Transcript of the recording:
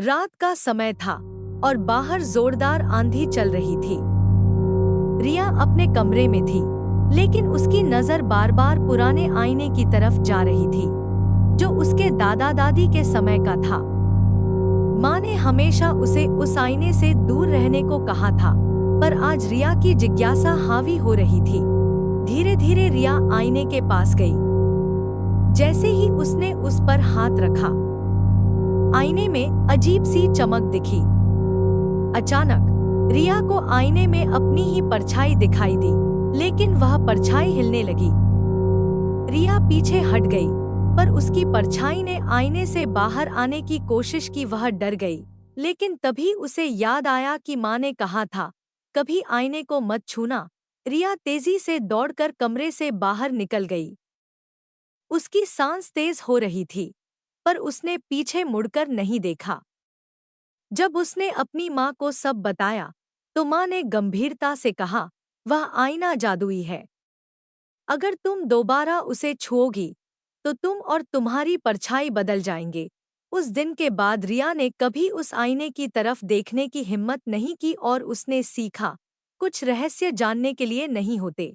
रात का समय था और बाहर जोरदार आंधी चल रही थी। रिया अपने कमरे में थी, लेकिन उसकी नजर बार बार पुराने आईने की तरफ जा रही थी, जो उसके दादा दादी के समय का था। माँ ने हमेशा उसे उस आईने से दूर रहने को कहा था, पर आज रिया की जिज्ञासा हावी हो रही थी। धीरे धीरे रिया आईने के पास गई। जैसे ही उसने उस पर हाथ रखा, आईने में अजीब सी चमक दिखी। अचानक रिया को आईने में अपनी ही परछाई दिखाई दी, लेकिन वह परछाई हिलने लगी। रिया पीछे हट गई, पर उसकी परछाई ने आईने से बाहर आने की कोशिश की। वह डर गई, लेकिन तभी उसे याद आया कि माँ ने कहा था, कभी आईने को मत छूना। रिया तेजी से दौड़कर कमरे से बाहर निकल गई। उसकी सांस तेज हो रही थी, पर उसने पीछे मुड़कर नहीं देखा। जब उसने अपनी माँ को सब बताया, तो माँ ने गंभीरता से कहा, वह आईना जादुई है। अगर तुम दोबारा उसे छुओगी, तो तुम और तुम्हारी परछाई बदल जाएंगे। उस दिन के बाद रिया ने कभी उस आईने की तरफ देखने की हिम्मत नहीं की और उसने सीखा, कुछ रहस्य जानने के लिए नहीं होते।